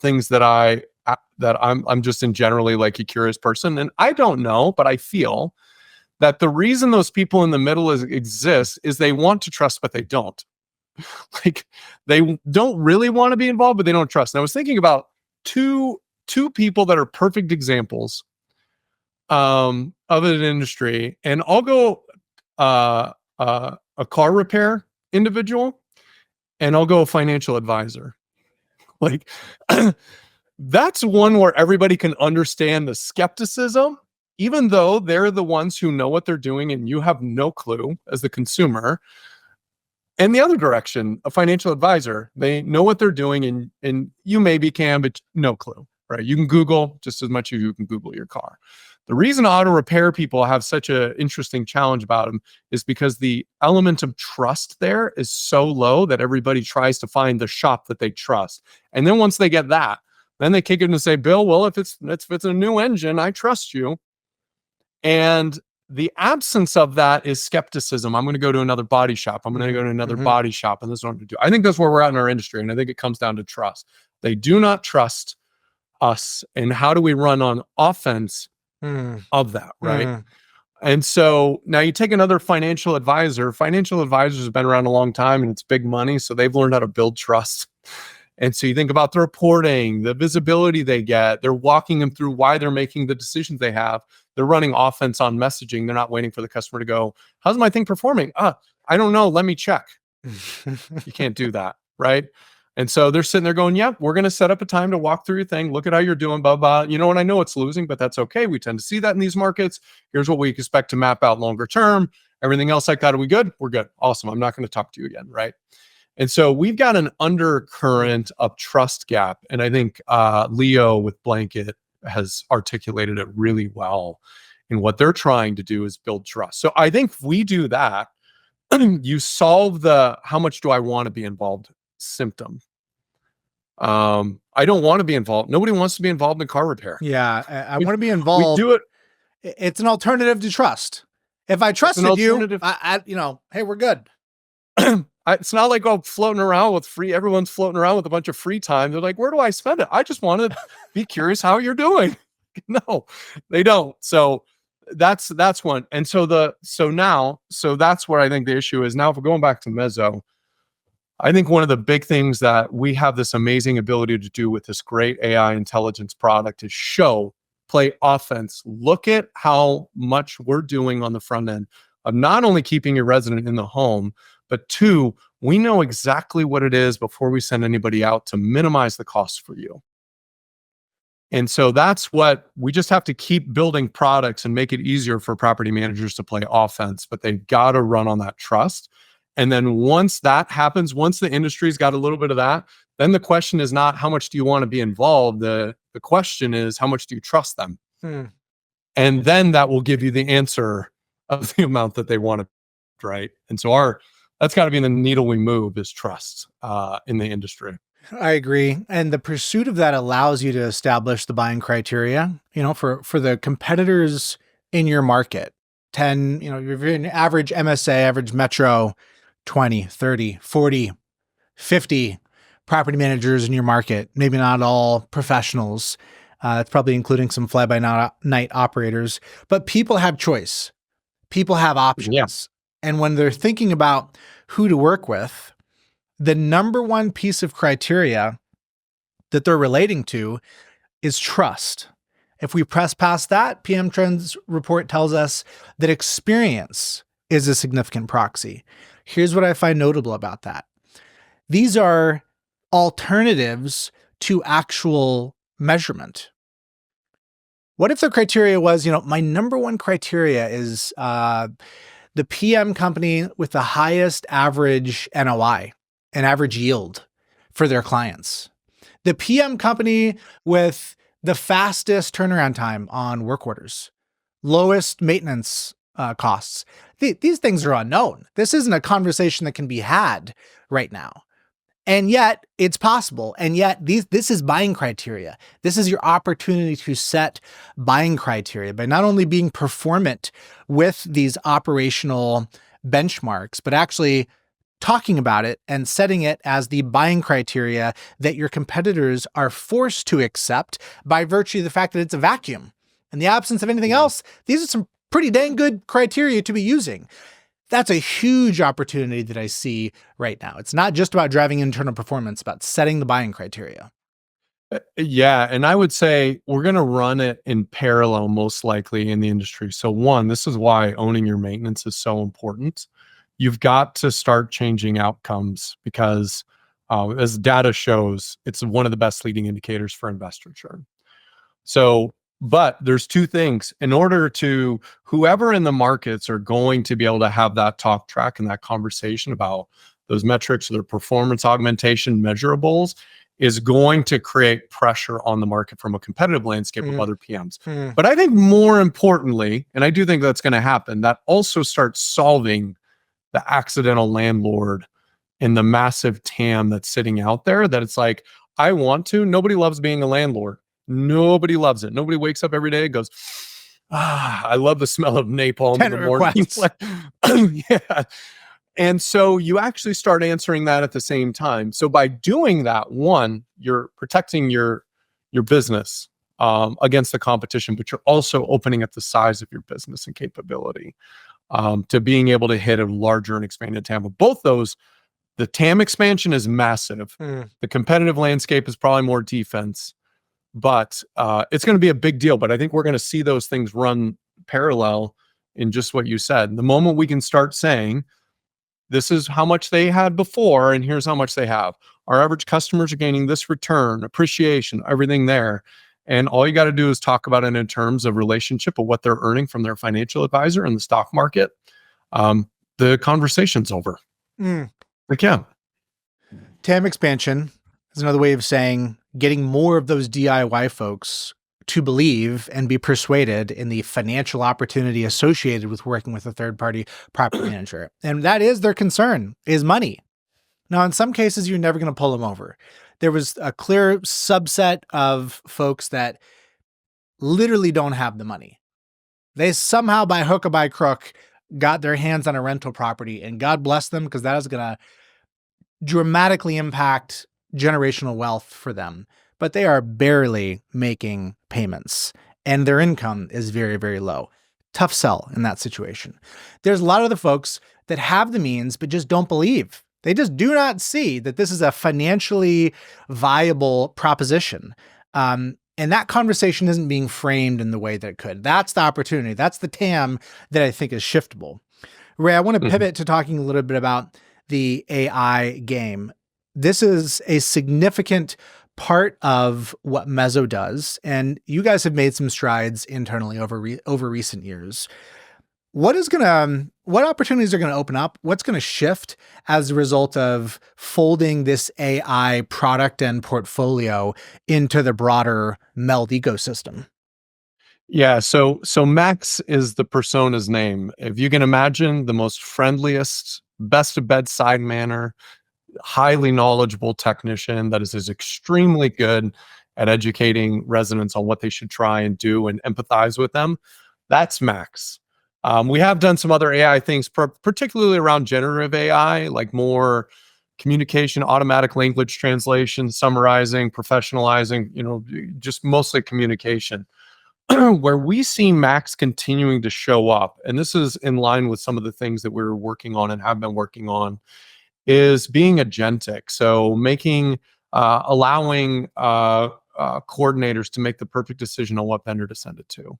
S1: things that I'm just in generally like a curious person, and I don't know, but I feel that the reason those people in the middle exist is they want to trust, but they don't. Like they don't really want to be involved, but they don't trust. And I was thinking about two people that are perfect examples of an industry, and I'll go a car repair individual, and I'll go a financial advisor. Like that's one where everybody can understand the skepticism, even though they're the ones who know what they're doing and you have no clue as the consumer. And the other direction, a financial advisor, they know what they're doing and you maybe can, but no clue, right? You can Google just as much as you can Google your car. The reason auto repair people have such an interesting challenge about them is because the element of trust there is so low that everybody tries to find the shop that they trust. And then once they get that, then they kick it and say, Bill, well, if it's a new engine, I trust you. And the absence of that is skepticism. I'm going to go to another body shop. I'm going to go to another body shop, and this is what I'm going to do. I think that's where we're at in our industry, and I think it comes down to trust. They do not trust us, and how do we run on offense of that, right? And so now you take another financial advisor. Financial advisors have been around a long time, and it's big money, so they've learned how to build trust. And so you think about the reporting, the visibility they get. They're walking them through why they're making the decisions they have. They're running offense on messaging. They're not waiting for the customer to go, how's my thing performing? I don't know. Let me check. You can't do that, right? And so they're sitting there going, yep, we're going to set up a time to walk through your thing. Look at how you're doing, blah, blah. You know, and I know it's losing, but that's okay. We tend to see that in these markets. Here's what we expect to map out longer term. Everything else like that, are we good? We're good. Awesome. I'm not going to talk to you again, right? And so we've got an undercurrent of trust gap. And I think Leo with Blanket has articulated it really well. And what they're trying to do is build trust. So I think if we do that, you solve the how much do I want to be involved symptom. I don't want to be involved. Nobody wants to be involved in car repair.
S2: Yeah, I want to be involved.
S1: We do it.
S2: It's an alternative to trust. If I trusted you, you know, hey, we're good.
S1: It's not like floating around with everyone's floating around with a bunch of free time. They're like, where do I spend it? I just want to be curious how you're doing. No, they don't. So that's one. And so that's where I think the issue is now. If we're going back to Mezo, I think one of the big things that we have this amazing ability to do with this great AI intelligence product is play offense. Look at how much we're doing on the front end of not only keeping your resident in the home, but two, we know exactly what it is before we send anybody out to minimize the cost for you. And so that's what we just have to keep building products and make it easier for property managers to play offense, but they've got to run on that trust. And then once that happens, once the industry's got a little bit of that, then the question is not how much do you want to be involved? The question is how much do you trust them? And then that will give you the answer of the amount that they want to, right? And so that's got to be the needle we move is trust in the industry.
S2: I agree. And the pursuit of that allows you to establish the buying criteria, you know, for the competitors in your market. 10, you know, you're an average MSA, average Metro, 20, 30, 40, 50 property managers in your market. Maybe not all professionals. That's probably including some fly-by-night operators. But people have choice. People have options.
S1: Yeah.
S2: And when they're thinking about who to work with, the number one piece of criteria that they're relating to is trust. If we press past that, PM Trends report tells us that experience is a significant proxy. Here's what I find notable about that. These are alternatives to actual measurement. What if the criteria was, you know, my number one criteria is the PM company with the highest average NOI and average yield for their clients. The PM company with the fastest turnaround time on work orders, lowest maintenance costs. These things are unknown. This isn't a conversation that can be had right now. And yet it's possible. And yet this is buying criteria. This is your opportunity to set buying criteria by not only being performant with these operational benchmarks, but actually talking about it and setting it as the buying criteria that your competitors are forced to accept by virtue of the fact that it's a vacuum. In the absence of anything else, these are some pretty dang good criteria to be using. That's a huge opportunity that I see right now. It's not just about driving internal performance, but setting the buying criteria.
S1: Yeah. And I would say we're going to run it in parallel, most likely in the industry. So one, this is why owning your maintenance is so important. You've got to start changing outcomes because as data shows, it's one of the best leading indicators for investor churn. So, but there's two things. In order to, whoever in the markets are going to be able to have that talk track and that conversation about those metrics or their performance augmentation measurables is going to create pressure on the market from a competitive landscape of other PMs. But I think more importantly, and I do think that's going to happen, that also starts solving the accidental landlord and the massive TAM that's sitting out there that it's like, I want to, nobody loves being a landlord. Nobody loves it. Nobody wakes up every day and goes, I love the smell of napalm in the morning. Yeah. And so you actually start answering that at the same time. So by doing that, one, you're protecting your business against the competition, but you're also opening up the size of your business and capability to being able to hit a larger and expanded TAM. But both those, the TAM expansion is massive. The competitive landscape is probably more defense. But it's going to be a big deal. But I think we're going to see those things run parallel in just what you said. The moment we can start saying, this is how much they had before, and here's how much they have. our average customers are gaining this return, appreciation, everything there. And all you got to do is talk about it in terms of relationship of what they're earning from their financial advisor in the stock market. The conversation's over.
S2: Mm.
S1: Like, yeah.
S2: TAM expansion is another way of saying getting more of those DIY folks to believe and be persuaded in the financial opportunity associated with working with a third-party property manager. And that is their concern, is money. Now, in some cases, you're never going to pull them over. There was a clear subset of folks that literally don't have the money. They somehow, by hook or by crook, got their hands on a rental property, and God bless them, because that is going to dramatically impact generational wealth for them. But they are barely making payments, and their income is very, very low. Tough sell in that situation. There's a lot of the folks that have the means, but just don't believe. They just do not see that this is a financially viable proposition. And that conversation isn't being framed in the way that it could. That's the opportunity. That's the TAM that I think is shiftable. Ray, I want to pivot to talking a little bit about the AI game. This is a significant part of what Mezo does, and you guys have made some strides internally over recent years. What opportunities are going to open up? What's going to shift as a result of folding this AI product and portfolio into the broader Meld ecosystem?
S1: Yeah, so Max is the persona's name. If you can imagine, the most friendliest, best of bedside manner, highly knowledgeable technician that is extremely good at educating residents on what they should try and do and empathize with them. That's Max. We have done some other AI things, particularly around generative AI, like more communication, automatic language translation, summarizing, professionalizing, just mostly communication. Where we see Max continuing to show up, and this is in line with some of the things that we're working on and have been working on, is being agentic. So allowing coordinators to make the perfect decision on what vendor to send it to.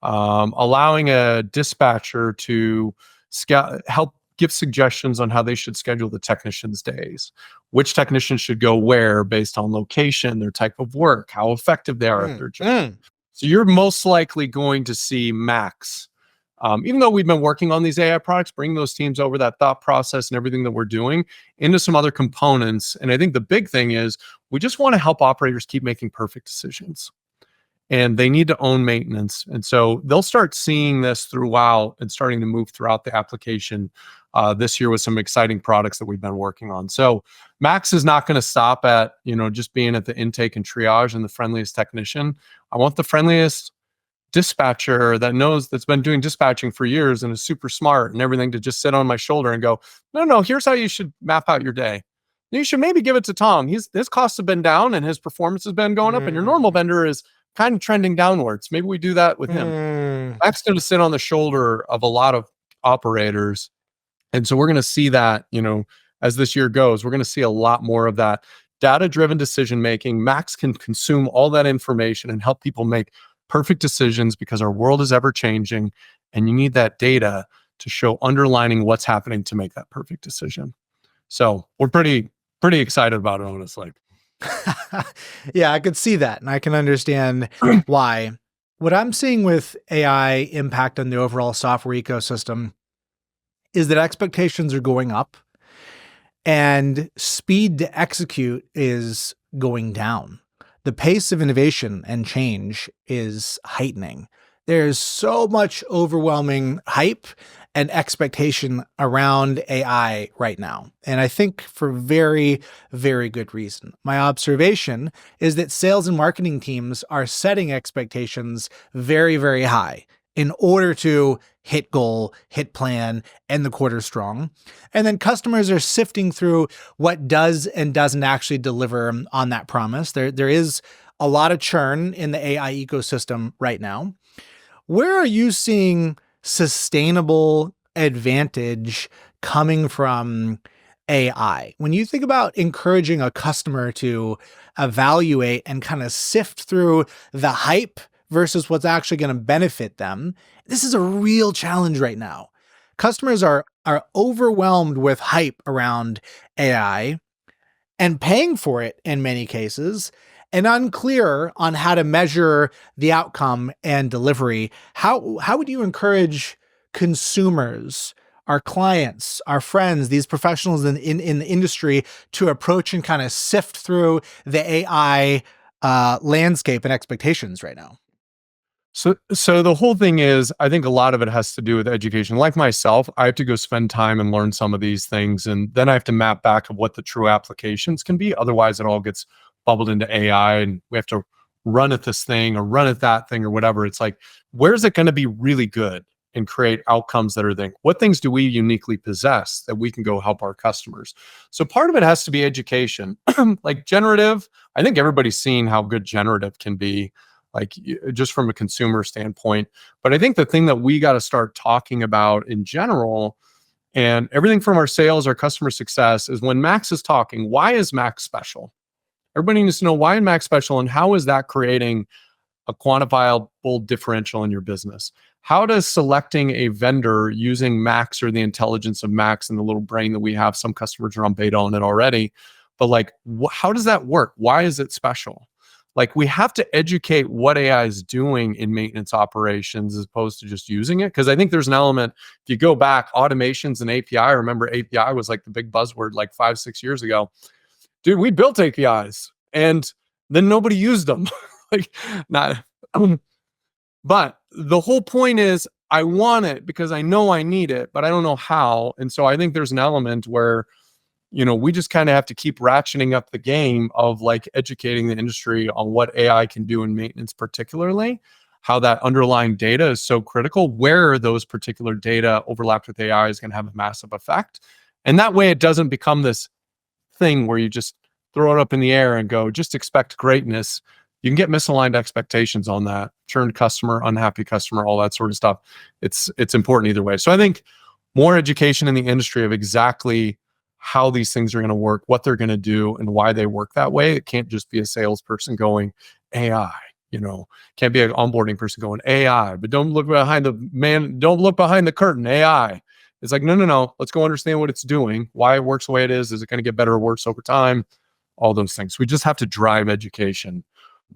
S1: Allowing a dispatcher to help give suggestions on how they should schedule the technicians' days, which technicians should go where based on location, their type of work, how effective they are at their job. So you're most likely going to see Max, even though we've been working on these AI products, bring those teams over, that thought process and everything that we're doing into some other components. And I think the big thing is we just want to help operators keep making perfect decisions. And they need to own maintenance. And so they'll start seeing this throughout and starting to move throughout the application this year with some exciting products that we've been working on. So Max is not going to stop at, just being at the intake and triage and the friendliest technician. I want the friendliest dispatcher that's been doing dispatching for years and is super smart and everything to just sit on my shoulder and go, no, here's how you should map out your day. You should maybe give it to Tom. His costs have been down and his performance has been going up, and your normal vendor is kind of trending downwards. Maybe we do that with him. Max going to sit on the shoulder of a lot of operators. And so we're going to see that, as this year goes, we're going to see a lot more of that data-driven decision-making. Max can consume all that information and help people make perfect decisions, because our world is ever changing and you need that data to show underlining what's happening to make that perfect decision. So we're pretty excited about it, honestly.
S2: Yeah, I could see that, and I can understand why. What I'm seeing with AI impact on the overall software ecosystem is that expectations are going up and speed to execute is going down. The pace of innovation and change is heightening. There's so much overwhelming hype and expectation around AI right now. And I think for very, very good reason. My observation is that sales and marketing teams are setting expectations very, very high in order to hit goal, hit plan, end the quarter strong. And then customers are sifting through what does and doesn't actually deliver on that promise. There is a lot of churn in the AI ecosystem right now. Where are you seeing sustainable advantage coming from AI? When you think about encouraging a customer to evaluate and kind of sift through the hype versus what's actually going to benefit them, this is a real challenge right now. Customers are overwhelmed with hype around AI, and paying for it in many cases, and unclear on how to measure the outcome and delivery. How would you encourage consumers, our clients, our friends, these professionals in the industry to approach and kind of sift through the AI landscape and expectations right now?
S1: So the whole thing is, I think a lot of it has to do with education. Like myself, I have to go spend time and learn some of these things, and then I have to map back of what the true applications can be. Otherwise, it all gets bubbled into AI, and we have to run at this thing or run at that thing or whatever. It's like, where's it going to be really good and create outcomes that are there? What things do we uniquely possess that we can go help our customers? So part of it has to be education. Like generative, I think everybody's seen how good generative can be, like just from a consumer standpoint. But I think the thing that we got to start talking about in general, and everything from our sales, our customer success, is when Max is talking, why is Max special? Everybody needs to know why is Max special, and how is that creating a quantifiable differential in your business? How does selecting a vendor using Max or the intelligence of Max and the little brain that we have, some customers are on beta on it already, but like, how does that work? Why is it special? Like, we have to educate what AI is doing in maintenance operations as opposed to just using it. Because I think there's an element, if you go back, automations and API, remember API was like the big buzzword like 5-6 years ago. Dude, we built APIs and then nobody used them. Like, not, but the whole point is, I want it because I know I need it, but I don't know how. And so I think there's an element where, we just kind of have to keep ratcheting up the game of like educating the industry on what AI can do in maintenance, particularly how that underlying data is so critical, where those particular data overlapped with AI is going to have a massive effect. And that way it doesn't become this thing where you just throw it up in the air and go, just expect greatness. You can get misaligned expectations on that, churned customer, unhappy customer, all that sort of stuff. It's important either way. So I think more education in the industry of exactly how these things are going to work, what they're going to do, and why they work that way. It can't just be a salesperson going AI, can't be an onboarding person going AI, but don't look behind the curtain, AI. It's like, no. Let's go understand what it's doing, why it works the way it is. Is it going to get better or worse over time? All those things. We just have to drive education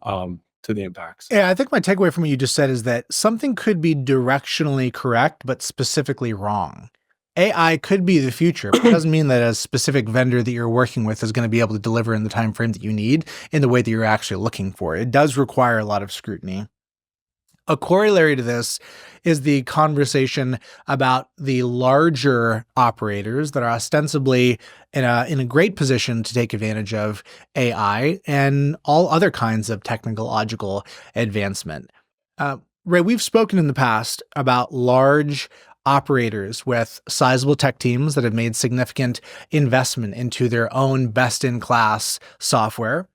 S1: to the impacts.
S2: Yeah, I think my takeaway from what you just said is that something could be directionally correct, but specifically wrong. AI could be the future, but it doesn't mean that a specific vendor that you're working with is going to be able to deliver in the time frame that you need in the way that you're actually looking for. It does require a lot of scrutiny. A corollary to this is the conversation about the larger operators that are ostensibly in a great position to take advantage of AI and all other kinds of technological advancement. Ray, we've spoken in the past about large operators with sizable tech teams that have made significant investment into their own best-in-class software.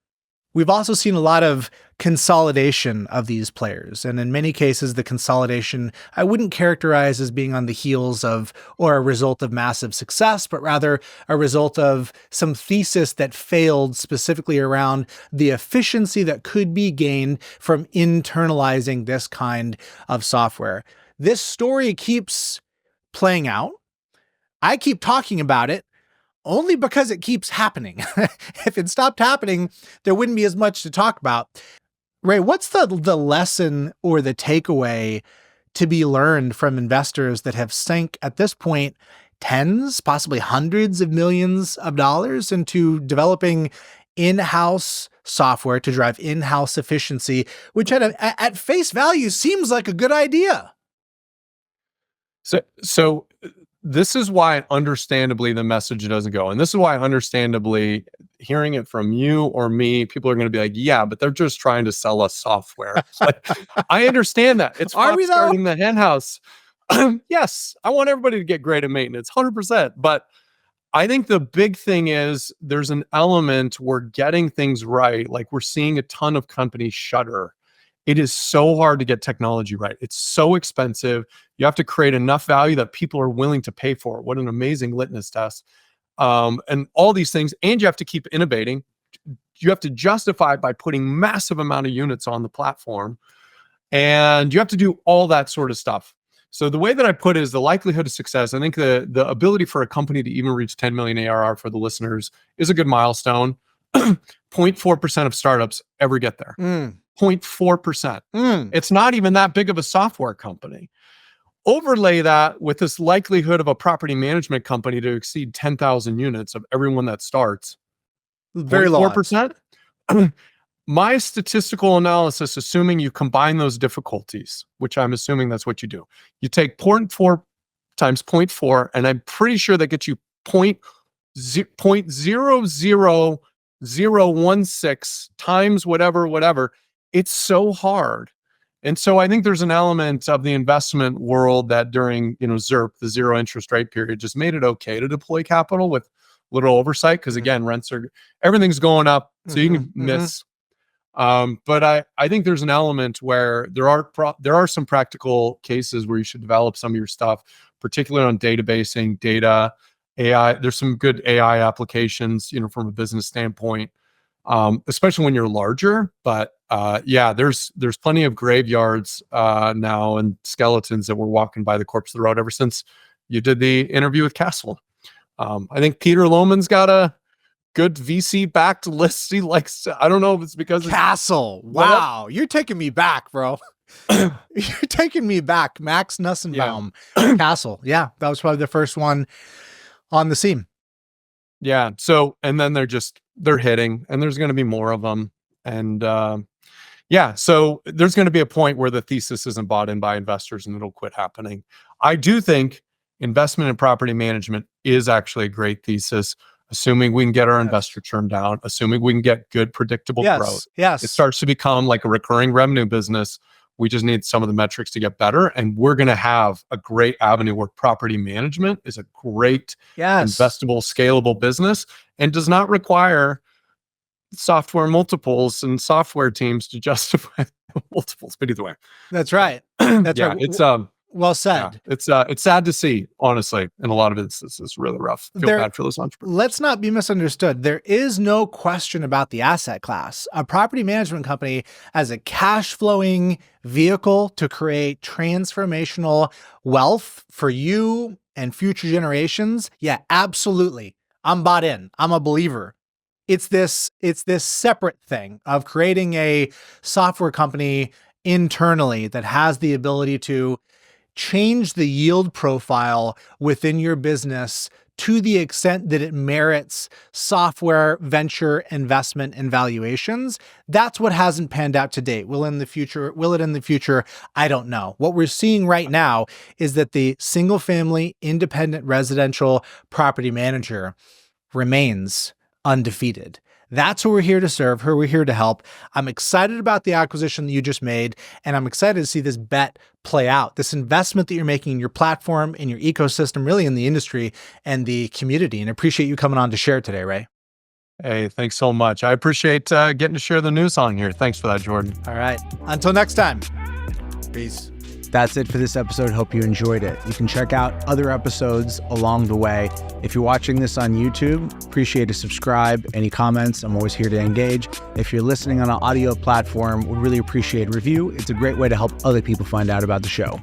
S2: We've also seen a lot of consolidation of these players. And in many cases, the consolidation I wouldn't characterize as being on the heels of or a result of massive success, but rather a result of some thesis that failed specifically around the efficiency that could be gained from internalizing this kind of software. This story keeps playing out. I keep talking about it only because it keeps happening. If it stopped happening, there wouldn't be as much to talk about. Ray, what's the lesson or the takeaway to be learned from investors that have sank at this point tens, possibly hundreds of millions of dollars into developing in-house software to drive in-house efficiency, which at face value seems like a good idea?
S1: So this is why understandably the message doesn't go. And this is why understandably hearing it from you or me, people are going to be like, yeah, but they're just trying to sell us software. Like, I understand that. It's starting the hen house. Yes, I want everybody to get great at maintenance, 100%. But I think the big thing is there's an element where getting things right, like we're seeing a ton of companies shutter. It is so hard to get technology right. It's so expensive. You have to create enough value that people are willing to pay for it. What an amazing litmus test. And all these things. And you have to keep innovating. You have to justify it by putting massive amount of units on the platform. And you have to do all that sort of stuff. So the way that I put it is the likelihood of success. I think the ability for a company to even reach 10 million ARR for the listeners is a good milestone. 0.4% of startups ever get there. 0.4%. It's not even that big of a software company. Overlay that with this likelihood of a property management company to exceed 10,000 units of everyone that starts.
S2: Very low.
S1: 4%. My statistical analysis, assuming you combine those difficulties, which I'm assuming that's what you do, you take 0.4 times 0.4, and I'm pretty sure that gets you 0.00016 times whatever. It's so hard. And so I think there's an element of the investment world that during, ZIRP, the zero interest rate period, just made it okay to deploy capital with little oversight. Because again, everything's going up, so you can miss. But I think there's an element where there are some practical cases where you should develop some of your stuff, particularly on databasing, data, AI. There's some good AI applications, from a business standpoint, especially when you're larger. But there's plenty of graveyards now and skeletons that were walking by the corpse of the road ever since you did the interview with Castle. I think Peter Lohman's got a good VC-backed list. He likes, I don't know if it's because
S2: Castle. Wow, you're taking me back, bro. You're taking me back. Max Nussenbaum. Castle. Yeah, that was probably the first one on the scene.
S1: Yeah. So, and then they're hitting, and there's going to be more of them. And so there's going to be a point where the thesis isn't bought in by investors and it'll quit happening. I do think investment in property management is actually a great thesis, assuming we can get our investor churn down, assuming we can get good, predictable growth.
S2: Yes.
S1: It starts to become like a recurring revenue business. We just need some of the metrics to get better. And we're going to have a great avenue where property management is a great, investable, scalable business and does not require software multiples and software teams to justify multiples. But either way.
S2: That's right. That's right.
S1: It's
S2: well said.
S1: Yeah, it's sad to see, honestly, and a lot of it's really rough. Feel bad for those entrepreneurs.
S2: Let's not be misunderstood. There is no question about the asset class. A property management company as a cash flowing vehicle to create transformational wealth for you and future generations. Yeah, absolutely. I'm bought in. I'm a believer. It's this separate thing of creating a software company internally that has the ability to change the yield profile within your business to the extent that it merits software venture investment and valuations. That's what hasn't panned out to date. Will it in the future? I don't know. What we're seeing right now is that the single family independent residential property manager remains undefeated. That's who we're here to serve, who we're here to help. I'm excited about the acquisition that you just made, and I'm excited to see this bet play out, this investment that you're making in your platform, in your ecosystem, really in the industry and the community. And I appreciate you coming on to share today, Ray.
S1: Hey, thanks so much. I appreciate getting to share the news on here. Thanks for that, Jordan.
S2: All right. Until next time. Peace. That's it for this episode. Hope you enjoyed it. You can check out other episodes along the way. If you're watching this on YouTube, appreciate a subscribe. Any comments, I'm always here to engage. If you're listening on an audio platform, would really appreciate a review. It's a great way to help other people find out about the show.